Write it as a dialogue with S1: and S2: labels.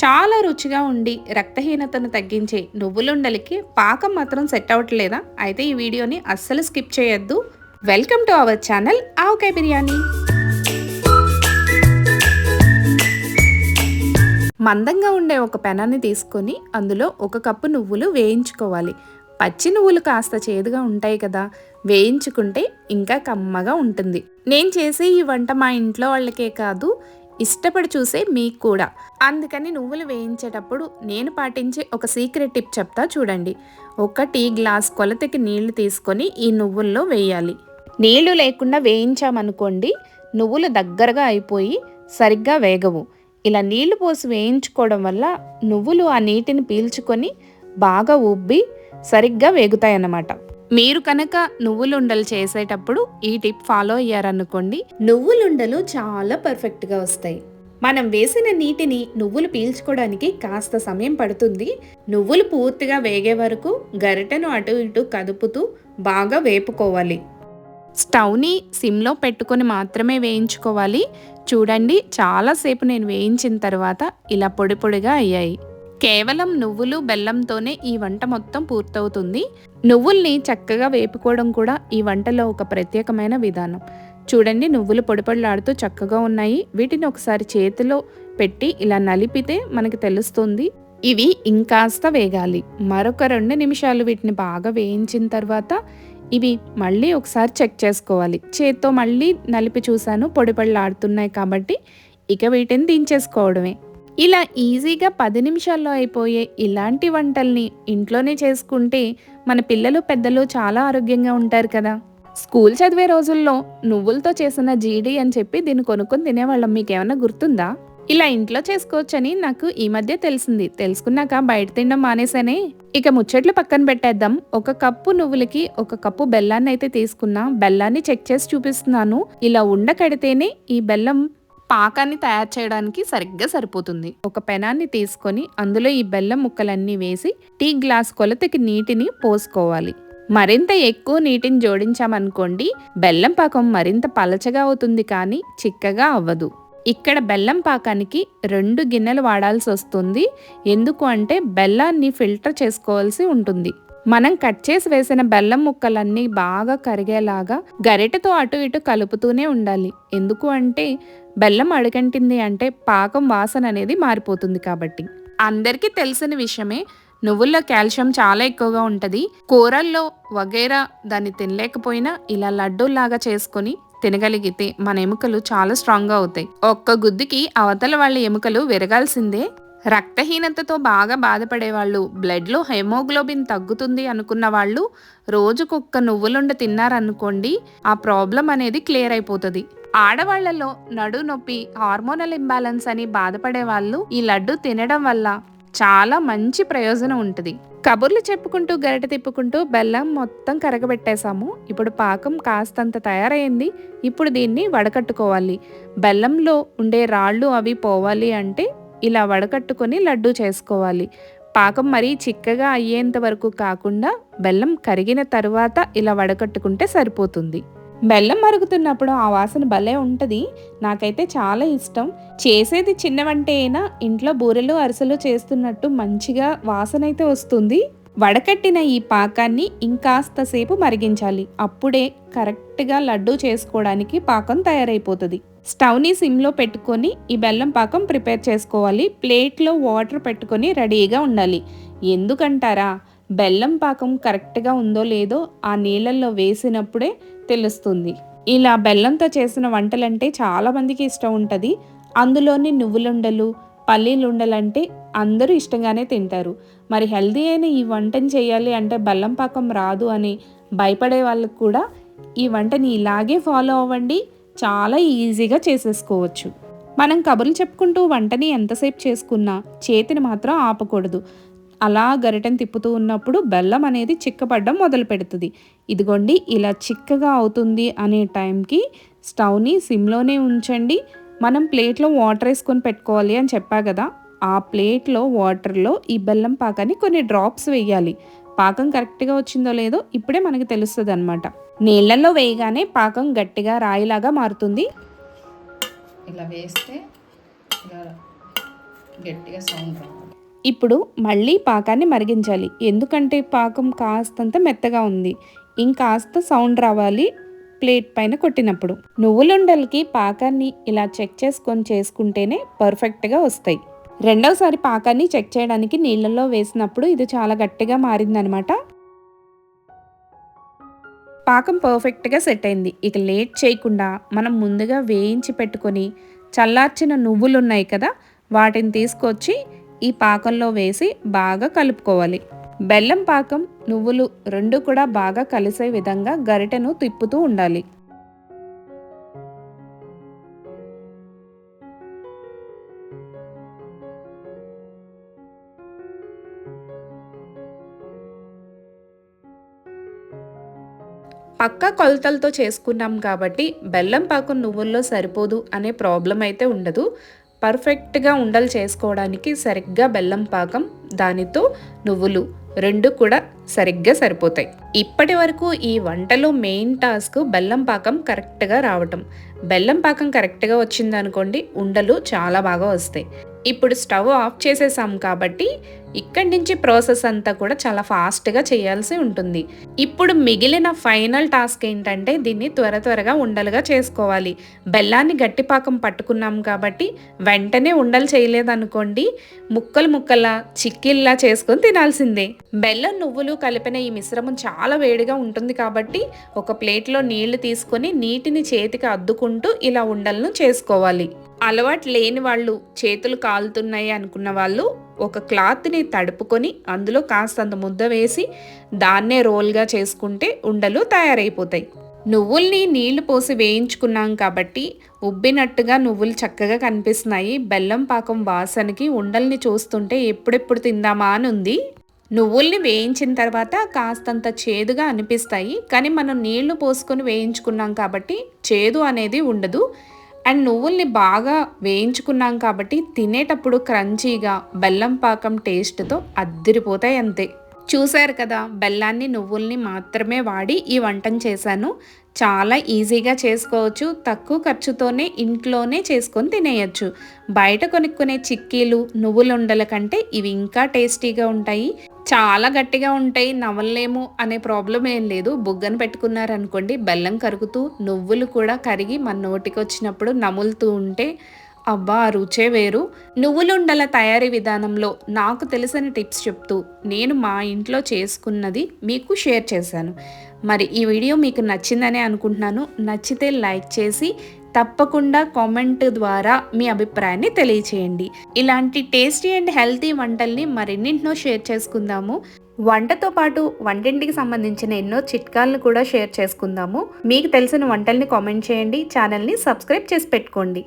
S1: చాలా రుచిగా ఉండి రక్తహీనతను తగ్గించే నువ్వులుండలకి పాకం మాత్రం సెట్ అవ్వట్లేదా? అయితే ఈ వీడియోని అస్సలు స్కిప్ చేయొద్దు. వెల్కమ్ టు అవర్ ఛానల్ ఆవకాయ బిర్యానీ. మందంగా ఉండే ఒక పెనాన్ని తీసుకొని అందులో 1 కప్పు నువ్వులు వేయించుకోవాలి. పచ్చి నువ్వులు కాస్త చేదుగా ఉంటాయి కదా, వేయించుకుంటే ఇంకా కమ్మగా ఉంటుంది. నేను చేసే ఈ వంట మా ఇంట్లో వాళ్ళకే కాదు, ఇష్టపడి చూసే మీకు కూడా. అందుకని నువ్వులు వేయించేటప్పుడు నేను పాటించే ఒక సీక్రెట్ టిప్ చెప్తా చూడండి. 1 టీ గ్లాస్ కొలతకి నీళ్లు తీసుకొని ఈ నువ్వుల్లో వేయాలి. నీళ్లు లేకుండా వేయించామనుకోండి, నువ్వులు దగ్గరగా అయిపోయి సరిగ్గా వేగవు. ఇలా నీళ్లు పోసి వేయించుకోవడం వల్ల నువ్వులు ఆ నీటిని పీల్చుకొని బాగా ఉబ్బి సరిగ్గా వేగుతాయన్నమాట. మీరు కనుక నువ్వులుండలు చేసేటప్పుడు ఈ టిప్ ఫాలో అయ్యారనుకోండి, నువ్వులుండలు చాలా పర్ఫెక్ట్గా వస్తాయి. మనం వేసిన నీటిని నువ్వులు పీల్చుకోవడానికి కాస్త సమయం పడుతుంది. నువ్వులు పూర్తిగా వేగే వరకు గరిటెను అటు ఇటు కదుపుతూ బాగా వేపుకోవాలి. స్టవ్ని సిమ్లో పెట్టుకొని మాత్రమే వేయించుకోవాలి. చూడండి, చాలాసేపు నేను వేయించిన తర్వాత ఇలా పొడి పొడిగా అయ్యాయి. కేవలం నువ్వులు బెల్లంతోనే ఈ వంట మొత్తం పూర్తవుతుంది. నువ్వుల్ని చక్కగా వేపుకోవడం కూడా ఈ వంటలో ఒక ప్రత్యేకమైన విధానం. చూడండి, నువ్వులు పొడిపొడిలాడుతూ చక్కగా ఉన్నాయి. వీటిని ఒకసారి చేతిలో పెట్టి ఇలా నలిపితే మనకి తెలుస్తుంది ఇవి ఇంకాస్త వేగాలి. మరొక 2 నిమిషాలు వీటిని బాగా వేయించిన తర్వాత ఇవి మళ్ళీ ఒకసారి చెక్ చేసుకోవాలి. చేత్తో మళ్ళీ నలిపి చూశాను, పొడిపొడిలాడుతున్నాయి కాబట్టి ఇక వీటిని దించేసుకోవడమే. ఇలా ఈజీగా 10 నిమిషాల్లో అయిపోయే ఇలాంటి వంటల్ని ఇంట్లోనే చేసుకుంటే మన పిల్లలు పెద్దలు చాలా ఆరోగ్యంగా ఉంటారు కదా. స్కూల్ చదివే రోజుల్లో నువ్వులతో చేసిన జీడి అని చెప్పి దీన్ని కొనుక్కొని తినేవాళ్ళం. మీకేమన్నా గుర్తుందా? ఇలా ఇంట్లో చేసుకోవచ్చని నాకు ఈ మధ్య తెలిసింది. తెలుసుకున్నాక బయట తినడం మానేసానే. ఇక ముచ్చట్లు పక్కన పెట్టేద్దాం. 1 కప్పు నువ్వులకి 1 కప్పు బెల్లాన్ని అయితే తీసుకున్నా. బెల్లాన్ని చెక్ చేసి చూపిస్తున్నాను. ఇలా ఉండకడితేనే ఈ బెల్లం పాకాన్ని తయారు చేయడానికి సరిగ్గా సరిపోతుంది. ఒక పెనాన్ని తీసుకొని అందులో ఈ బెల్లం ముక్కలన్నీ వేసి టీ గ్లాస్ కొలతకి నీటిని పోసుకోవాలి. మరింత ఎక్కువ నీటిని జోడించామనుకోండి, బెల్లం పాకం మరింత పలచగా అవుతుంది కానీ చిక్కగా అవ్వదు. ఇక్కడ బెల్లం పాకానికి 2 గిన్నెలు వాడాల్సి వస్తుంది. ఎందుకు అంటే బెల్లాన్ని ఫిల్టర్ చేసుకోవాల్సి ఉంటుంది. మనం కట్ చేసి వేసిన బెల్లం ముక్కలన్నీ బాగా కరిగేలాగా గరిటెతో అటు ఇటు కలుపుతూనే ఉండాలి. ఎందుకు అంటే బెల్లం అడుగంటింది అంటే పాకం వాసన అనేది మారిపోతుంది కాబట్టి. అందరికీ తెలిసిన విషయమే, నువ్వుల్లో కాల్షియం చాలా ఎక్కువగా ఉంటుంది. కూరల్లో వగైరా దాన్ని తినలేకపోయినా ఇలా లడ్డూలాగా చేసుకొని తినగలిగితే మన ఎముకలు చాలా స్ట్రాంగ్గా అవుతాయి. ఒక్క గుద్దుకి అవతల వాళ్ళ ఎముకలు విరగాల్సిందే. రక్తహీనతతో బాగా బాధపడేవాళ్ళు, బ్లడ్లో హెమోగ్లోబిన్ తగ్గుతుంది అనుకున్న వాళ్ళు రోజుకొక్క నువ్వులుండ తిన్నారనుకోండి, ఆ ప్రాబ్లం అనేది క్లియర్ అయిపోతుంది. ఆడవాళ్లలో నడు నొప్పి, హార్మోనల్ ఇంబ్యాలెన్స్ అని బాధపడే వాళ్ళు ఈ లడ్డు తినడం వల్ల చాలా మంచి ప్రయోజనం ఉంటుంది. కబుర్లు చెప్పుకుంటూ గరిటె తిప్పుకుంటూ బెల్లం మొత్తం కరగబెట్టేశాము. ఇప్పుడు పాకం కాస్తంత తయారైంది. ఇప్పుడు దీన్ని వడకట్టుకోవాలి. బెల్లంలో ఉండే రాళ్ళు అవి పోవాలి అంటే ఇలా వడకట్టుకొని లడ్డు చేసుకోవాలి. పాకం మరీ చిక్కగా అయ్యేంత వరకు కాకుండా బెల్లం కరిగిన తర్వాత ఇలా వడకట్టుకుంటే సరిపోతుంది. బెల్లం మరుగుతున్నప్పుడు ఆ వాసన భలే ఉంటుంది. నాకైతే చాలా ఇష్టం. చేసేది చిన్న వంటే అయినా ఇంట్లో బూరెలు అరిసెలు చేస్తున్నట్టు మంచిగా వాసన అయితే వస్తుంది. వడకట్టిన ఈ పాకాన్ని ఇంకాస్త సేపు మరిగించాలి. అప్పుడే కరెక్ట్గా లడ్డు చేసుకోవడానికి పాకం తయారైపోతుంది. స్టవ్ని సిమ్లో పెట్టుకొని ఈ బెల్లం పాకం ప్రిపేర్ చేసుకోవాలి. ప్లేట్లో వాటర్ పెట్టుకొని రెడీగా ఉండాలి. ఎందుకంటారా, బెల్లం పాకం కరెక్ట్గా ఉందో లేదో ఆ నీళ్ళల్లో వేసినప్పుడే తెలుస్తుంది. ఇలా బెల్లంతో చేసిన వంటలంటే చాలామందికి ఇష్టం ఉంటుంది. అందులోని నువ్వులుండలు, పల్లీలుండలంటే అందరూ ఇష్టంగానే తింటారు. మరి హెల్దీ అయిన ఈ వంటని చేయాలి అంటే బెల్లం పాకం రాదు అని భయపడే వాళ్ళకు కూడా ఈ వంటని ఇలాగే ఫాలో అవ్వండి. చాలా ఈజీగా చేసేసుకోవచ్చు. మనం కబుర్లు చెప్పుకుంటూ వంటని ఎంతసేపు చేసుకున్నా చేతిని మాత్రం ఆపకూడదు. అలా గరిటెను తిప్పుతూ ఉన్నప్పుడు బెల్లం అనేది చిక్కపడడం మొదలు పెడుతుంది. ఇదిగోండి, ఇలా చిక్కగా అవుతుంది అనే టైంకి స్టవ్ని సిమ్లోనే ఉంచండి. మనం ప్లేట్లో వాటర్ వేసుకొని పెట్టుకోవాలి అని చెప్పా కదా, ఆ ప్లేట్లో వాటర్లో ఈ బెల్లం పాకాన్ని కొన్ని డ్రాప్స్ వేయాలి. పాకం కరెక్ట్గా వచ్చిందో లేదో ఇప్పుడే మనకి తెలుస్తుంది అనమాట. నీళ్ళల్లో వేయగానే పాకం గట్టిగా రాయిలాగా మారుతుంది.
S2: ఇలా వేస్తే ఇలా గట్టిగా సౌండ్ రావాలి.
S1: ఇప్పుడు మళ్ళీ పాకాన్ని మరిగించాలి, ఎందుకంటే పాకం కాస్తంత మెత్తగా ఉంది. ఇంకాస్త సౌండ్ రావాలి ప్లేట్ పైన కొట్టినప్పుడు. నువ్వులుండలకి పాకాన్ని ఇలా చెక్ చేసుకొని చేసుకుంటేనే పర్ఫెక్ట్గా వస్తాయి. రెండవసారి పాకాన్ని చెక్ చేయడానికి నీళ్ళల్లో వేసినప్పుడు ఇది చాలా గట్టిగా మారిందనమాట. పాకం పర్ఫెక్ట్గా సెట్ అయింది. ఇక లేట్ చేయకుండా మనం ముందుగా వేయించి పెట్టుకొని చల్లార్చిన నువ్వులు ఉన్నాయి కదా, వాటిని తీసుకొచ్చి ఈ పాకంలో వేసి బాగా కలుపుకోవాలి. బెల్లం పాకం నువ్వులు రెండు కూడా బాగా కలిసే విధంగా గరిటెను తిప్పుతూ ఉండాలి. పక్కా కొలతలతో చేసుకున్నాం కాబట్టి బెల్లం పాకం నువ్వుల్లో సరిపోదు అనే ప్రాబ్లం అయితే ఉండదు. పర్ఫెక్ట్గా ఉండలు చేసుకోవడానికి సరిగ్గా బెల్లం పాకం, దానితో నువ్వులు రెండు కూడా సరిగ్గా సరిపోతాయి. ఇప్పటి వరకు ఈ వంటలో మెయిన్ టాస్క్ బెల్లం పాకం కరెక్ట్గా రావటం. బెల్లం పాకం కరెక్ట్గా వచ్చిందనుకోండి, ఉండలు చాలా బాగా వస్తాయి. ఇప్పుడు స్టవ్ ఆఫ్ చేసేసాం కాబట్టి ఇక్కడి నుంచి ప్రాసెస్ అంతా కూడా చాలా ఫాస్ట్గా చేయాల్సి ఉంటుంది. ఇప్పుడు మిగిలిన ఫైనల్ టాస్క్ ఏంటంటే దీన్ని త్వరగా ఉండలుగా చేసుకోవాలి. బెల్లాన్ని గట్టిపాకం పట్టుకున్నాం కాబట్టి వెంటనే ఉండలు చేయలేదనుకోండి, ముక్కల్లా చిక్కిల్లా చేసుకొని తినాల్సిందే. బెల్లం నువ్వులు కలిపిన ఈ మిశ్రమం చాలా వేడిగా ఉంటుంది కాబట్టి ఒక ప్లేట్లో నీళ్లు తీసుకొని నీటిని చేతికి అద్దుకుంటూ ఇలా ఉండలను చేసుకోవాలి. అలవాటు లేని వాళ్ళు, చేతులు కాలుతున్నాయి అనుకున్న వాళ్ళు ఒక క్లాత్ని తడుపుకొని అందులో కాస్తంత ముద్ద వేసి దాన్నే రోల్గా చేసుకుంటే ఉండలు తయారైపోతాయి. నువ్వుల్ని నీళ్లు పోసి వేయించుకున్నాం కాబట్టి ఉబ్బినట్టుగా నువ్వులు చక్కగా కనిపిస్తున్నాయి. బెల్లం పాకం వాసనకి ఉండల్ని చూస్తుంటే ఎప్పుడెప్పుడు తిందామా అని ఉంది. నువ్వుల్ని వేయించిన తర్వాత కాస్తంత చేదుగా అనిపిస్తాయి, కానీ మనం నీళ్లు పోసుకొని వేయించుకున్నాం కాబట్టి చేదు అనేది ఉండదు. అండ్ నువ్వుల్ని బాగా వేయించుకున్నాం కాబట్టి తినేటప్పుడు క్రంచీగా బెల్లం పాకం టేస్ట్తో అద్దిరిపోతాయి అంతే. చూశారు కదా, బెల్లాన్ని నువ్వుల్ని మాత్రమే వాడి ఈ వంటను చేశాను. చాలా ఈజీగా చేసుకోవచ్చు, తక్కువ ఖర్చుతోనే ఇంట్లోనే చేసుకొని తినేయచ్చు. బయట కొనుక్కునే చిక్కీలు నువ్వులుండల కంటే ఇవి ఇంకా టేస్టీగా ఉంటాయి. చాలా గట్టిగా ఉంటాయి, నవలలేము అనే ప్రాబ్లం ఏం లేదు. బుగ్గను పెట్టుకున్నారనుకోండి, బెల్లం కరుగుతూ నువ్వులు కూడా కరిగి మన నోటికి వచ్చినప్పుడు నములుతూ ఉంటే అబ్బా, రుచే వేరు. నువ్వులుండల తయారీ విధానంలో నాకు తెలిసిన టిప్స్ చెప్తూ నేను మా ఇంట్లో చేసుకున్నది మీకు షేర్ చేశాను. మరి ఈ వీడియో మీకు నచ్చిందనే అనుకుంటున్నాను. నచ్చితే లైక్ చేసి తప్పకుండా కామెంట్ ద్వారా మీ అభిప్రాయాన్ని తెలియచేయండి. ఇలాంటి టేస్టీ అండ్ హెల్తీ వంటల్ని మరెన్నింటినో షేర్ చేసుకుందాము. వంటతో పాటు వంటింటికి సంబంధించిన ఎన్నో చిట్కాలను కూడా షేర్ చేసుకుందాము. మీకు తెలిసిన వంటల్ని కామెంట్ చేయండి, ఛానల్ని సబ్స్క్రైబ్ చేసి పెట్టుకోండి.